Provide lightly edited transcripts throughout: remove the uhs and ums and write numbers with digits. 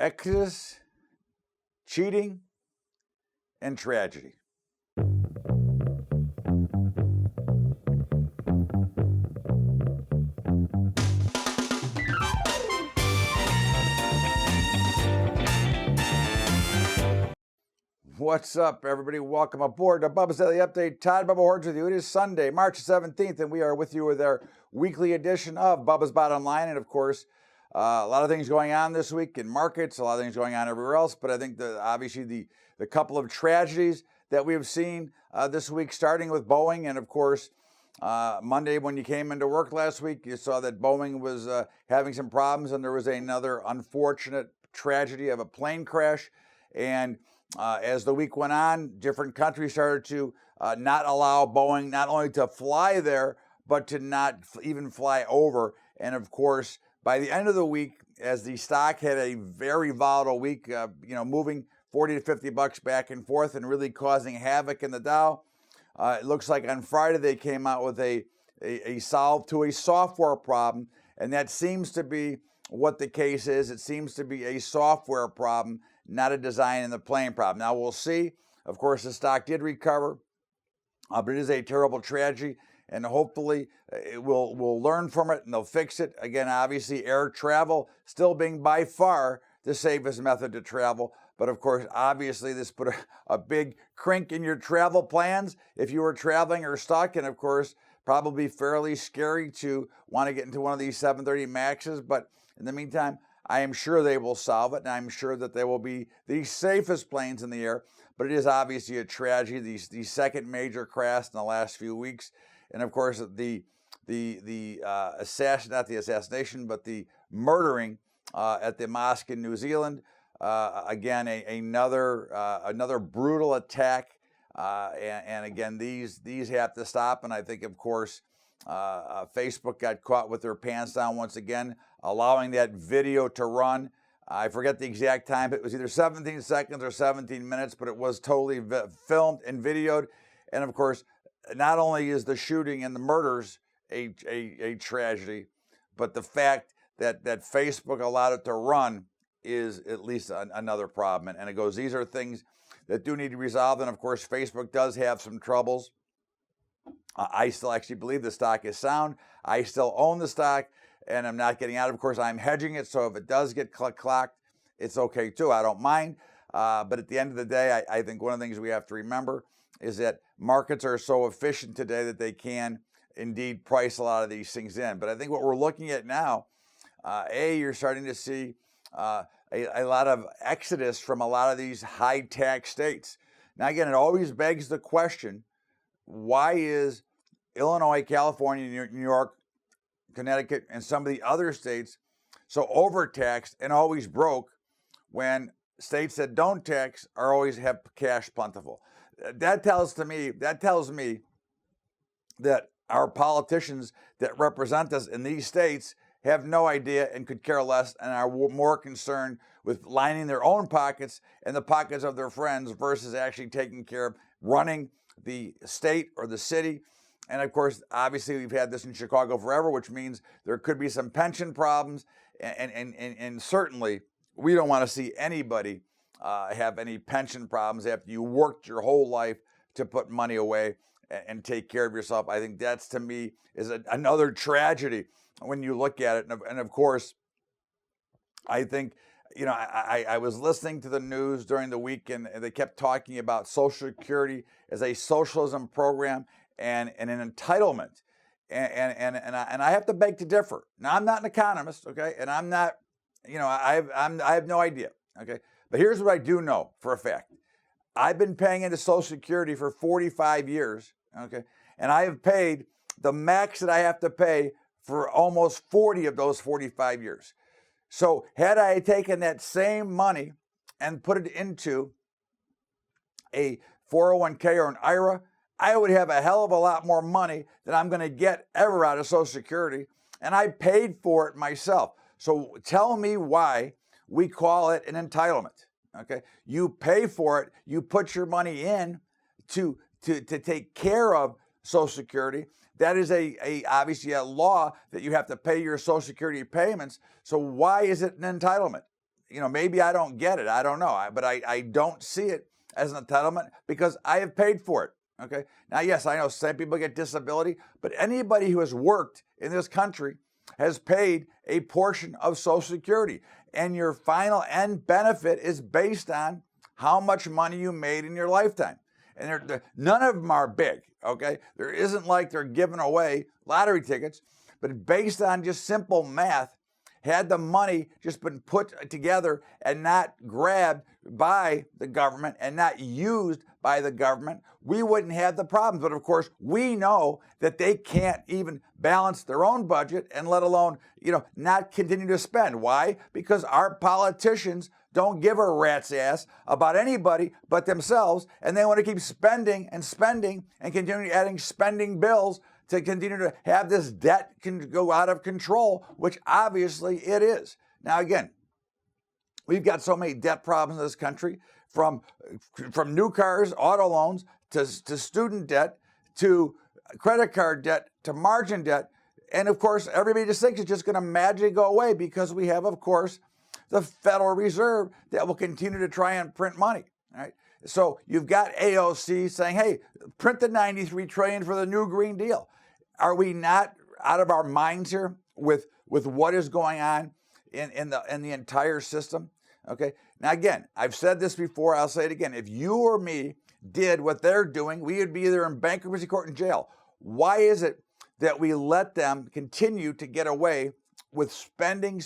Exodus, cheating, and tragedy. What's up, everybody? Welcome aboard the Bubba's Daily Update. Todd Bubba Hordes with you. It is Sunday, March 17th, and we are with you with our weekly edition of Bubba's Bottom Line. And of course, a lot of things going on this week in markets, a lot of things going on everywhere else. But I think obviously the couple of tragedies that we have seen this week, starting with Boeing, and of course, Monday when you came into work last week, you saw that Boeing was having some problems, and there was another unfortunate tragedy of a plane crash. And as the week went on, different countries started to not allow Boeing not only to fly there, but to not even fly over. And of course, by the end of the week, as the stock had a very volatile week, moving 40 to 50 bucks back and forth and really causing havoc in the Dow, it looks like on Friday they came out with a solve to a software problem, and that seems to be what the case is. It seems to be a software problem, not a design in the plane problem. Now we'll see. Of course, the stock did recover, but it is a terrible tragedy, and hopefully we'll learn from it and they'll fix it. Again, obviously, air travel still being by far the safest method to travel. But of course, obviously, this put a big crink in your travel plans if you were traveling or stuck. And of course, probably fairly scary to want to get into one of these 730 Maxes. But in the meantime, I am sure they will solve it, and I'm sure that they will be the safest planes in the air. But it is obviously a tragedy, the second major crash in the last few weeks. And of course, the assassination, but the murdering at the mosque in New Zealand. Again, another brutal attack. And again, these have to stop. And I think, of course, Facebook got caught with their pants down once again, allowing that video to run. I forget the exact time. It was either 17 seconds or 17 minutes, but it was totally filmed and videoed. And of course, not only is the shooting and the murders a tragedy, but the fact that Facebook allowed it to run is at least another problem. And it goes, these are things that do need to be resolved. And of course, Facebook does have some troubles. I still actually believe the stock is sound. I still own the stock, and I'm not getting out. Of course, I'm hedging it, so if it does get clocked, it's okay too. I don't mind. But at the end of the day, I think one of the things we have to remember is that markets are so efficient today that they can indeed price a lot of these things in. But I think what we're looking at now, you're starting to see a lot of exodus from a lot of these high tax states. Now, again, it always begs the question, why is Illinois, California, New York, Connecticut, and some of the other states so overtaxed and always broke when states that don't tax are always have cash plentiful? That tells me that our politicians that represent us in these states have no idea and could care less and are more concerned with lining their own pockets and the pockets of their friends versus actually taking care of running the state or the city. And of course, obviously, we've had this in Chicago forever, which means there could be some pension problems. And certainly, we don't want to see anybody have any pension problems after you worked your whole life to put money away and take care of yourself. I think that's, to me, is another tragedy when you look at it. And of course, I think, I was listening to the news during the week, and they kept talking about Social Security as a socialism program and an entitlement. And I have to beg to differ. Now, I'm not an economist, okay? And I'm not, I have no idea, okay? But here's what I do know for a fact. I've been paying into Social Security for 45 years, okay? And I have paid the max that I have to pay for almost 40 of those 45 years. So had I taken that same money and put it into a 401k or an IRA, I would have a hell of a lot more money than I'm going to get ever out of Social Security. And I paid for it myself. So tell me why we call it an entitlement. Okay, you pay for it. You put your money in to take care of Social Security. That is obviously a law that you have to pay your Social Security payments. So why is it an entitlement? maybe I don't get it. I don't know. But I don't see it as an entitlement because I have paid for it. Okay. Now, yes, I know some people get disability, but anybody who has worked in this country has paid a portion of Social Security. And your final end benefit is based on how much money you made in your lifetime. And none of them are big, okay? There isn't like they're giving away lottery tickets, but based on just simple math, had the money just been put together and not grabbed by the government and not used by the government, we wouldn't have the problems. But of course, we know that they can't even balance their own budget and let alone, not continue to spend. Why? Because our politicians don't give a rat's ass about anybody but themselves, and they want to keep spending and continue adding spending bills to continue to have this debt can go out of control, which obviously it is. Now, again, we've got so many debt problems in this country, from new cars, auto loans, to student debt, to credit card debt, to margin debt. And of course, everybody just thinks it's just going to magically go away because we have, of course, the Federal Reserve that will continue to try and print money, right? So you've got AOC saying, hey, print the $93 trillion for the new Green Deal. Are we not out of our minds here with what is going on in the entire system? Okay. Now, again, I've said this before. I'll say it again. If you or me did what they're doing, we would be either in bankruptcy court and jail. Why is it that we let them continue to get away with spending,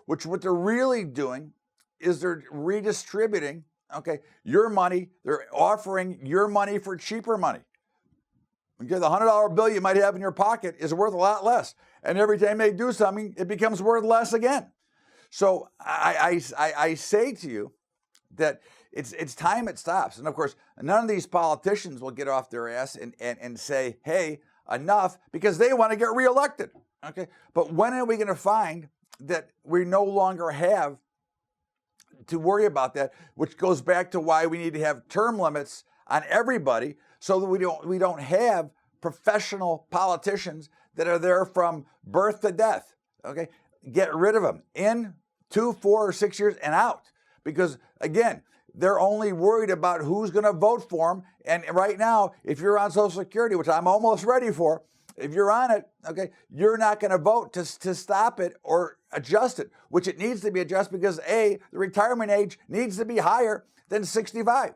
which what they're really doing is they're redistributing, okay, your money. They're offering your money for cheaper money. Okay, the $100 bill you might have in your pocket is worth a lot less. And every time they do something, it becomes worth less again. So I say to you that it's time it stops. And of course, none of these politicians will get off their ass and say, hey, enough, because they want to get reelected. Okay, but when are we going to find that we no longer have to worry about that, which goes back to why we need to have term limits on everybody, so that we don't have professional politicians that are there from birth to death. Okay, get rid of them in 2, 4, or 6 years and out, because again, they're only worried about who's going to vote for them. And right now, if you're on Social Security, which I'm almost ready for, if you're on it, okay, you're not going to vote to stop it or adjust it, which it needs to be adjusted because the retirement age needs to be higher than 65.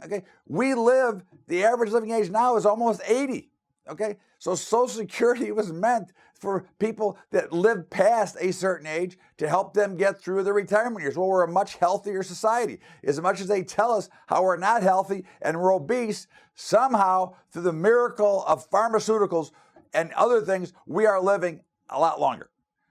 Okay, the average living age now is almost 80. Okay, so Social Security was meant for people that live past a certain age to help them get through their retirement years. Well, we're a much healthier society. As much as they tell us how we're not healthy and we're obese, somehow through the miracle of pharmaceuticals and other things, we are living a lot longer.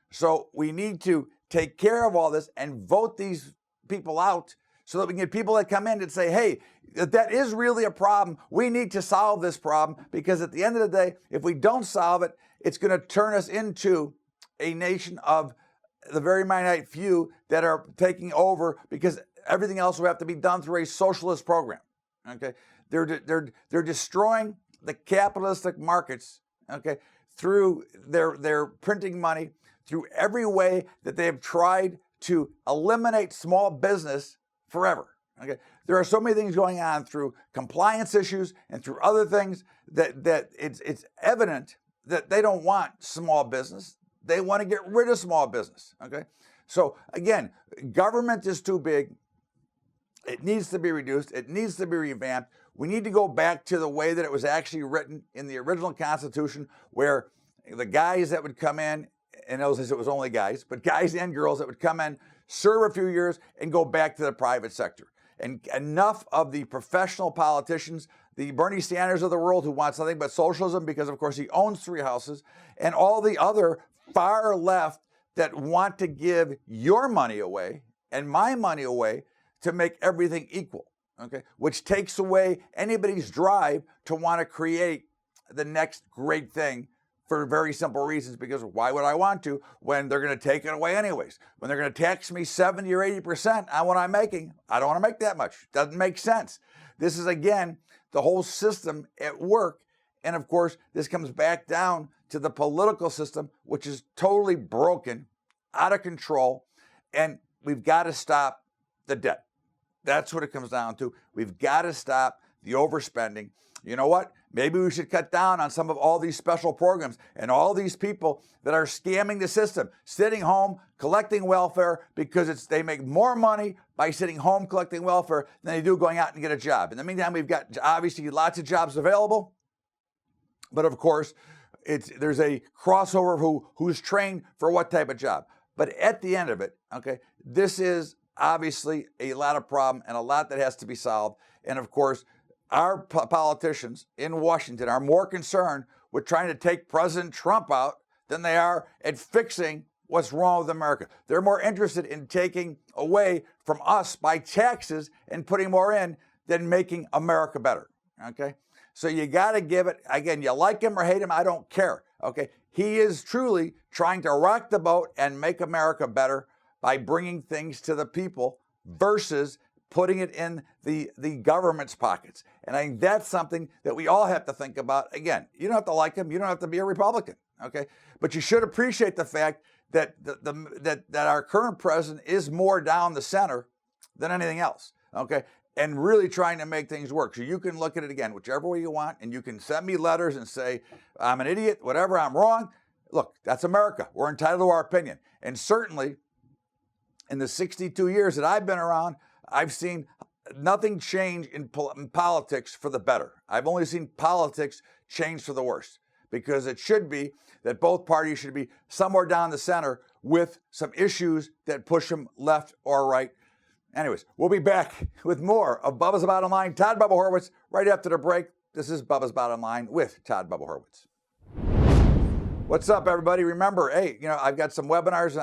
So we need to take care of all this and vote these people out so that we can get people that come in and say, hey, that is really a problem. We need to solve this problem, because at the end of the day, if we don't solve it, it's going to turn us into a nation of the very minute few that are taking over, because everything else will have to be done through a socialist program. Okay, they're destroying the capitalistic markets. Okay, through their printing money, through every way that they have tried to eliminate small business forever. Okay, there are so many things going on through compliance issues and through other things that it's evident that they don't want small business. They want to get rid of small business. Okay, so again, government is too big. It needs to be reduced. It needs to be revamped. We need to go back to the way that it was actually written in the original Constitution, where the guys that would come in, and it was only guys, but guys and girls that would come in, serve a few years, and go back to the private sector. And enough of the professional politicians, the Bernie Sanders of the world, who wants nothing but socialism because, of course, he owns 3 houses, and all the other far left that want to give your money away and my money away to make everything equal, okay? Which takes away anybody's drive to want to create the next great thing, for very simple reasons, because why would I want to when they're going to take it away anyways? When they're going to tax me 70 or 80% on what I'm making, I don't want to make that much. Doesn't make sense. This is, again, the whole system at work. And of course, this comes back down to the political system, which is totally broken, out of control. And we've got to stop the debt. That's what it comes down to. We've got to stop the overspending. You know what? Maybe we should cut down on some of all these special programs and all these people that are scamming the system, sitting home, collecting welfare because they make more money by sitting home collecting welfare than they do going out and get a job. In the meantime, we've got obviously lots of jobs available, but of course, there's a crossover of who's trained for what type of job. But at the end of it, okay, this is obviously a lot of problem and a lot that has to be solved. And of course, our politicians in Washington are more concerned with trying to take President Trump out than they are at fixing what's wrong with America. They're more interested in taking away from us by taxes and putting more in than making America better, okay? So you got to give it, again, you like him or hate him, I don't care, okay? He is truly trying to rock the boat and make America better by bringing things to the people versus putting it in the government's pockets. And I think that's something that we all have to think about. Again, you don't have to like him, you don't have to be a Republican, okay? But you should appreciate the fact that that our current president is more down the center than anything else, okay? And really trying to make things work. So you can look at it again, whichever way you want, and you can send me letters and say, I'm an idiot, whatever, I'm wrong. Look, that's America. We're entitled to our opinion. And certainly, in the 62 years that I've been around, I've seen nothing change in politics for the better. I've only seen politics change for the worse, because it should be that both parties should be somewhere down the center with some issues that push them left or right. Anyways, we'll be back with more of Bubba's Bottom Line. Todd Bubba Horwitz right after the break. This is Bubba's Bottom Line with Todd Bubba Horwitz. What's up, everybody? Remember, hey, I've got some webinars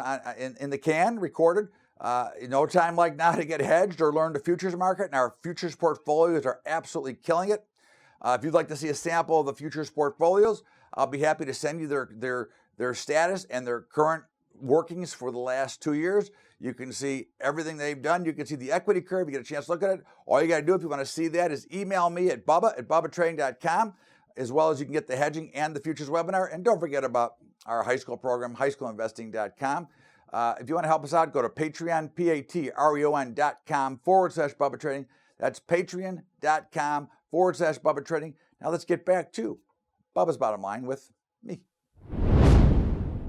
in the can recorded. No time like now to get hedged or learn the futures market, and our futures portfolios are absolutely killing it. If you'd like to see a sample of the futures portfolios, I'll be happy to send you their status and their current workings for the last 2 years. You can see everything they've done. You can see the equity curve. You get a chance to look at it. All you got to do if you want to see that is email me at bubba@bubbatrading.com, as well as you can get the hedging and the futures webinar. And don't forget about our high school program, highschoolinvesting.com. If you want to help us out, go to Patreon, patreon.com/Bubba Trading. That's patreon.com/Bubba Trading. Now let's get back to Bubba's Bottom Line with me.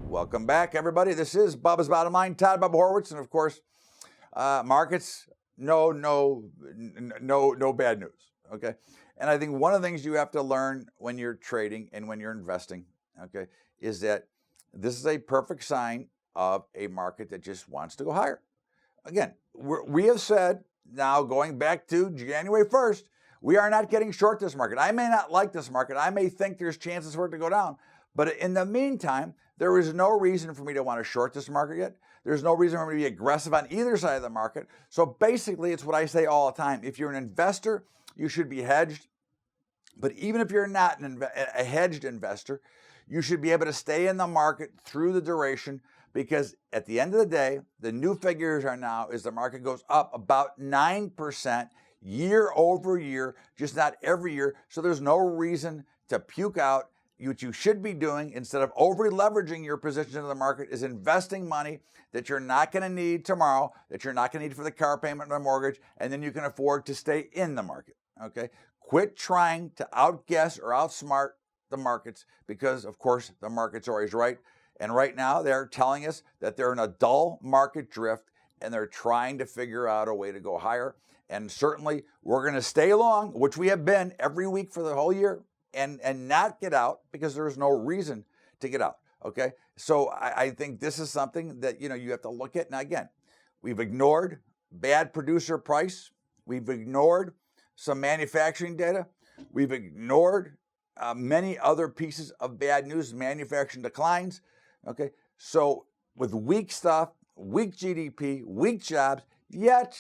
Welcome back, everybody. This is Bubba's Bottom Line, Todd Bubba Horwitz, and of course, markets, no bad news, okay? And I think one of the things you have to learn when you're trading and when you're investing, okay, is that this is a perfect sign of a market that just wants to go higher. Again, we have said now going back to January 1st, we are not getting short this market. I may not like this market. I may think there's chances for it to go down. But in the meantime, there is no reason for me to want to short this market yet. There's no reason for me to be aggressive on either side of the market. So basically, it's what I say all the time. If you're an investor, you should be hedged. But even if you're not a hedged investor, you should be able to stay in the market through the duration, because at the end of the day, the new figures are now is the market goes up about 9% year over year, just not every year. So there's no reason to puke out. What you should be doing, instead of over-leveraging your position in the market, is investing money that you're not going to need tomorrow, that you're not going to need for the car payment or the mortgage, and then you can afford to stay in the market, okay? Quit trying to outguess or outsmart the markets, because, of course, the market's always right. And right now, they're telling us that they're in a dull market drift, and they're trying to figure out a way to go higher. And certainly, we're going to stay long, which we have been every week for the whole year, and not get out, because there's no reason to get out, okay? So I think this is something that, you have to look at. Now, again, we've ignored bad producer price. We've ignored some manufacturing data. We've ignored many other pieces of bad news, manufacturing declines, okay? So with weak stuff, weak GDP, weak jobs, yet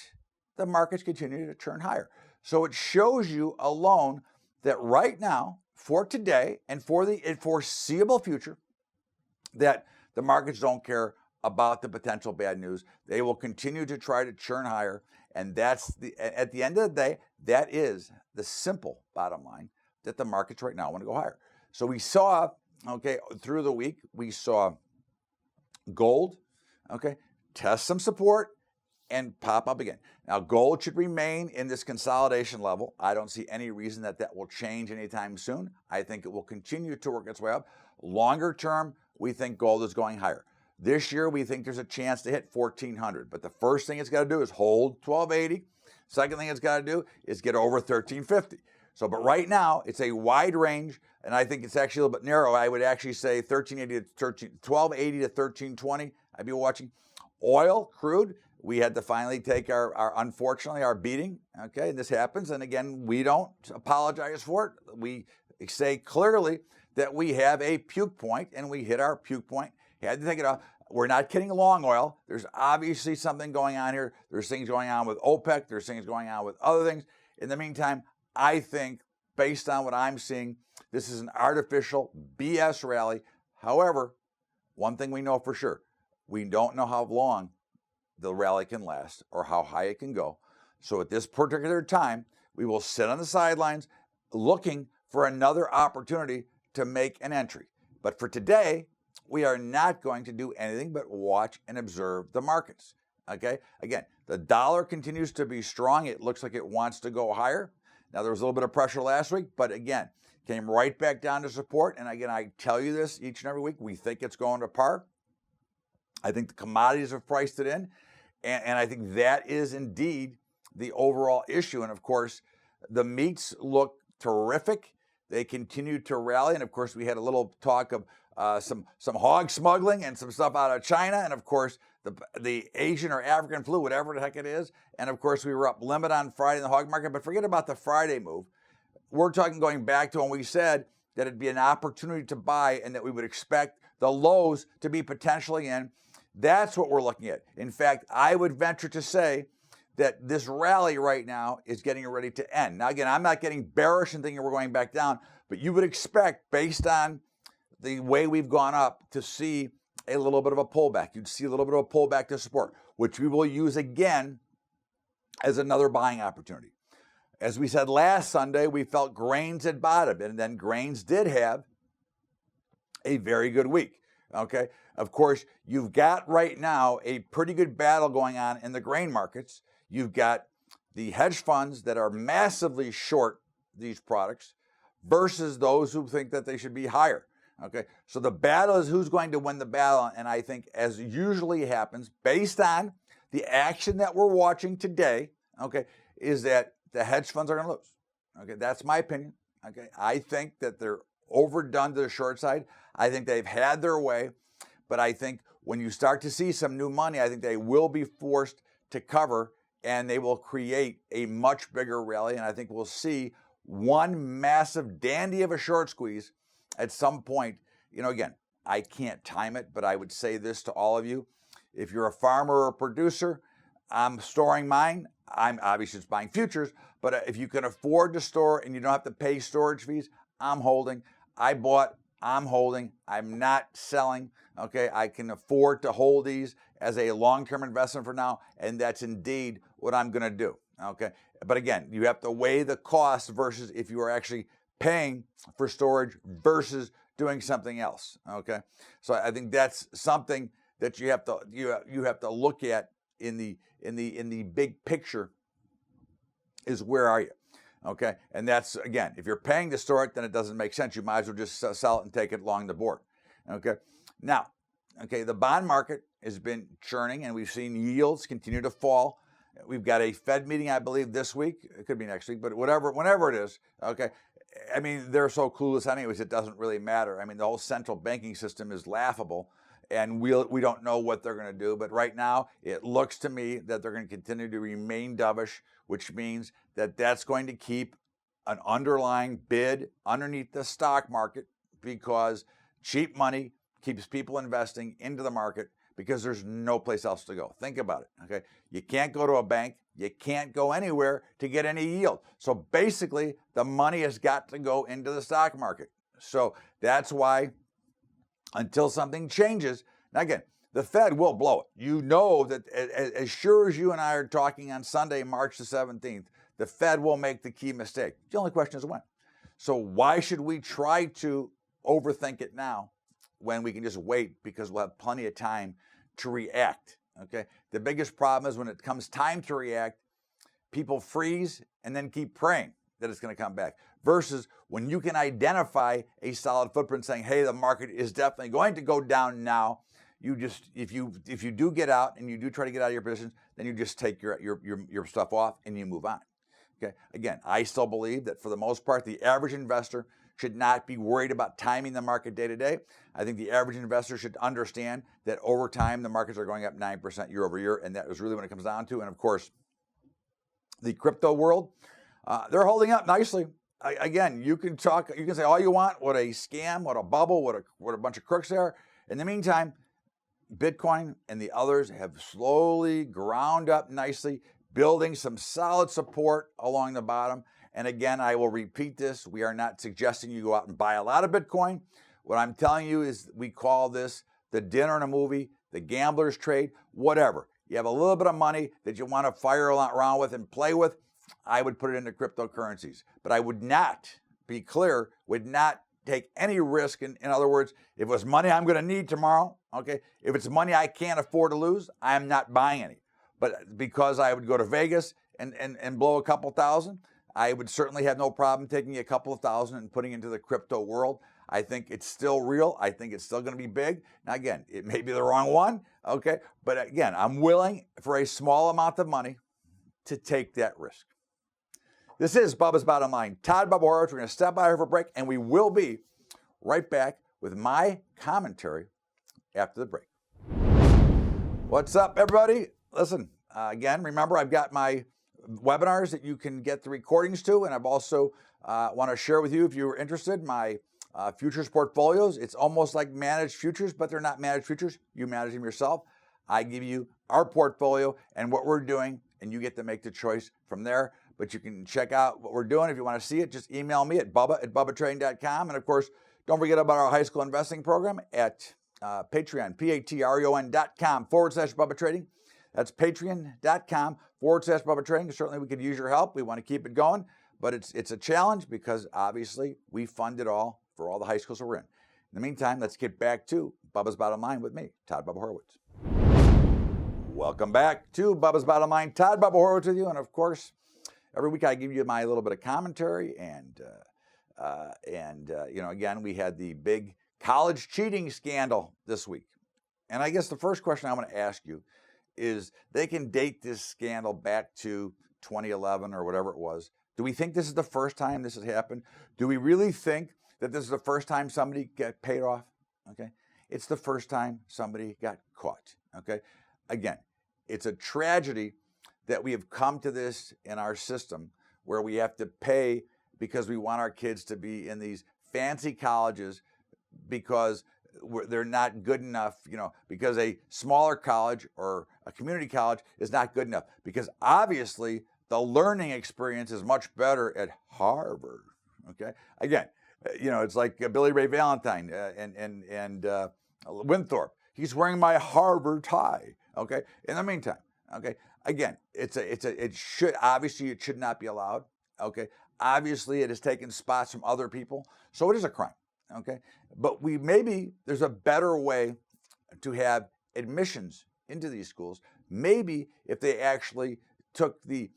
the markets continue to turn higher. So it shows you alone that right now, for today and for the foreseeable future, that the markets don't care about the potential bad news. They will continue to try to churn higher. And at the end of the day, that is the simple bottom line, that the markets right now want to go higher. So we saw, okay, through the week, we saw gold, okay, test some support, and pop up again. Now, gold should remain in this consolidation level. I don't see any reason that will change anytime soon. I think it will continue to work its way up. Longer term, we think gold is going higher. This year, we think there's a chance to hit 1,400. But the first thing it's got to do is hold 1,280. Second thing it's got to do is get over 1,350. So, but right now, it's a wide range, and I think it's actually a little bit narrow. I would actually say 1,280 to 1,320. I'd be watching. Oil, crude, we had to finally take unfortunately, our beating. Okay, and this happens. And again, we don't apologize for it. We say clearly that we have a puke point, and we hit our puke point. Had to take it off. We're not kidding long oil. There's obviously something going on here. There's things going on with OPEC. There's things going on with other things. In the meantime, I think, based on what I'm seeing, this is an artificial BS rally. However, one thing we know for sure, we don't know how long the rally can last or how high it can go. So at this particular time, we will sit on the sidelines looking for another opportunity to make an entry. But for today, we are not going to do anything but watch and observe the markets. Okay? Again, the dollar continues to be strong. It looks like it wants to go higher. Now, there was a little bit of pressure last week, but again, came right back down to support. And again, I tell you this each and every week, we think it's going to par. I think the commodities have priced it in. And I think that is indeed the overall issue. And of course, the meats look terrific. They continue to rally. And of course, we had a little talk of some hog smuggling and some stuff out of China. And of course, the Asian or African flu, whatever the heck it is. And of course, we were up limit on Friday in the hog market. But forget about the Friday move. We're talking going back to when we said that it'd be an opportunity to buy and that we would expect the lows to be potentially in. That's what we're looking at. In fact, I would venture to say that this rally right now is getting ready to end. Now, again, I'm not getting bearish and thinking we're going back down, but you would expect, based on the way we've gone up, to see a little bit of a pullback. You'd see a little bit of a pullback to support, which we will use again as another buying opportunity. As we said last Sunday, we felt grains had bottomed, and then grains did have a very good week. Okay. Of course, you've got right now a pretty good battle going on in the grain markets. You've got the hedge funds that are massively short these products versus those who think that they should be higher. Okay. So the battle is who's going to win the battle. And I think, as usually happens, based on the action that we're watching today, okay, is that the hedge funds are going to lose. Okay. That's my opinion. Okay. I think that they're overdone to the short side. I think they've had their way, but I think when you start to see some new money, I think they will be forced to cover, and they will create a much bigger rally. And I think we'll see one massive dandy of a short squeeze at some point. You know, again, I can't time it, but I would say this to all of you. If you're a farmer or a producer, I'm storing mine. I'm obviously just buying futures, but if you can afford to store and you don't have to pay storage fees, I'm holding. I bought, I'm holding. I'm not selling. Okay, I can afford to hold these as a long-term investment for now, and that's indeed what I'm going to do. Okay, but again, you have to weigh the cost versus if you are actually paying for storage versus doing something else. Okay, so I think that's something that you have to look at in the big picture. Is where are you? Okay, and that's, again, if you're paying to store it, then it doesn't make sense. You might as well just sell it and take it along the board. Okay, now, okay, the bond market has been churning, and we've seen yields continue to fall. We've got a Fed meeting, I believe, this week. It could be next week, but whenever it is. Okay, I mean, they're so clueless anyways, it doesn't really matter. I mean, the whole central banking system is laughable, and we don't know what they're going to do. But right now, it looks to me that they're going to continue to remain dovish, which means that that's going to keep an underlying bid underneath the stock market, because cheap money keeps people investing into the market because there's no place else to go. Think about it, okay? You can't go to a bank. You can't go anywhere to get any yield. So basically, the money has got to go into the stock market. So that's why, until something changes, now again, the Fed will blow it. You know that as sure as you and I are talking on Sunday, March the 17th, the Fed will make the key mistake. The only question is when. So why should we try to overthink it now when we can just wait, because we'll have plenty of time to react, okay? The biggest problem is when it comes time to react, people freeze and then keep praying that it's going to come back. Versus when you can identify a solid footprint saying, hey, the market is definitely going to go down now, you just, if you do get out and you do try to get out of your positions, then you just take your stuff off and you move on. Okay. Again, I still believe that for the most part, the average investor should not be worried about timing the market day to day. I think the average investor should understand that over time, the markets are going up 9% year over year. And that is really what it comes down to. And of course, the crypto world, they're holding up nicely. Again, you can say all you want, what a scam, what a bubble, what a bunch of crooks they are. In the meantime, Bitcoin and the others have slowly ground up nicely, building some solid support along the bottom. And again, I will repeat this. We are not suggesting you go out and buy a lot of Bitcoin. What I'm telling you is we call this the dinner in a movie, the gambler's trade, whatever. You have a little bit of money that you want to fire around with and play with, I would put it into cryptocurrencies. But I would not, be clear, would not take any risk. In other words, if it was money I'm going to need tomorrow, okay, if it's money I can't afford to lose, I'm not buying any. But because I would go to Vegas and blow a couple thousand, I would certainly have no problem taking a couple of thousand and putting into the crypto world. I think it's still real. I think it's still going to be big. Now, again, it may be the wrong one, okay? But again, I'm willing for a small amount of money to take that risk. This is Bubba's Bottom Line. Todd Bubba Horowitz. We're going to step out here for a break, and we will be right back with my commentary after the break. What's up, everybody? Listen, again, remember, I've got my webinars that you can get the recordings to, and I've also want to share with you, if you're interested, my futures portfolios. It's almost like managed futures, but they're not managed futures. You manage them yourself. I give you our portfolio and what we're doing, and you get to make the choice from there. But you can check out what we're doing. If you want to see it, just email me at bubba@bubbatrading.com. And of course, don't forget about our high school investing program at Patreon, patreon.com/Bubba Trading. That's patreon.com/Bubba Trading. Certainly we could use your help. We want to keep it going, but it's a challenge because obviously we fund it all for all the high schools we're in. In the meantime, let's get back to Bubba's Bottom Line with me, Todd Bubba Horowitz. Welcome back to Bubba's Bottom Line. Todd Bubba Horowitz with you. And of course, every week I give you my little bit of commentary. And again, we had the big college cheating scandal this week. And I guess the first question I want to ask you is, they can date this scandal back to 2011 or whatever it was. Do we think this is the first time this has happened? Do we really think that this is the first time somebody got paid off? Okay. It's the first time somebody got caught. Okay. Again, it's a tragedy that we have come to this in our system where we have to pay because we want our kids to be in these fancy colleges because they're not good enough, because a smaller college or a community college is not good enough, because obviously the learning experience is much better at Harvard. Okay. Again, it's like Billy Ray Valentine and Winthrop. He's wearing my Harvard tie. Okay. In the meantime, okay. Again, it should not be allowed. Okay. Obviously, it has taken spots from other people, so it is a crime. Okay. But maybe there's a better way to have admissions into these schools. Maybe if they actually took the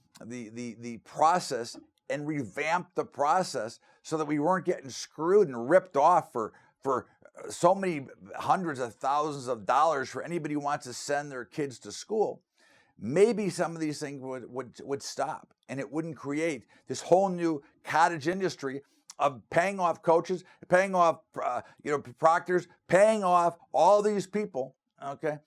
process and revamped the process so that we weren't getting screwed and ripped off for so many hundreds of thousands of dollars for anybody who wants to send their kids to school. Maybe some of these things would stop, and it wouldn't create this whole new cottage industry of paying off coaches, paying off proctors, paying off all these people. Okay.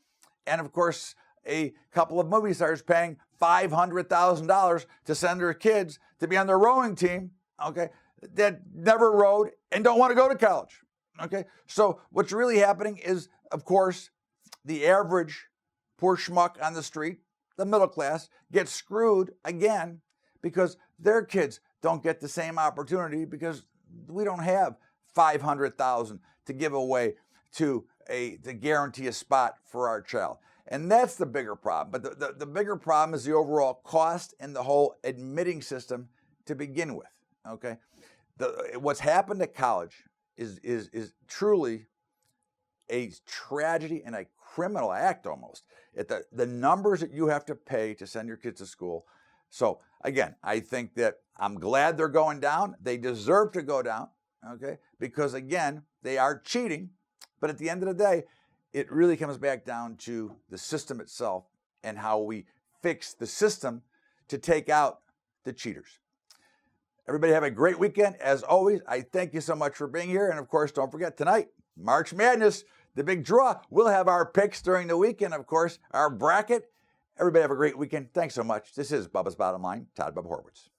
And of course, a couple of movie stars paying $500,000 to send their kids to be on their rowing team, okay, that never rowed and don't want to go to college. Okay. So what's really happening is, of course, the average poor schmuck on the street, the middle class, gets screwed again because their kids don't get the same opportunity because we don't have $500,000 to give away to guarantee a spot for our child. And that's the bigger problem. But the bigger problem is the overall cost and the whole admitting system to begin with. Okay. What's happened at college is truly a tragedy and a criminal act almost. The numbers that you have to pay to send your kids to school. So again, I think that I'm glad they're going down. They deserve to go down, okay? Because again, they are cheating. But at the end of the day, it really comes back down to the system itself and how we fix the system to take out the cheaters. Everybody have a great weekend. As always, I thank you so much for being here. And of course, don't forget tonight, March Madness, the big draw. We'll have our picks during the weekend, of course, our bracket. Everybody have a great weekend. Thanks so much. This is Bubba's Bottom Line, Todd Bubba Horwitz.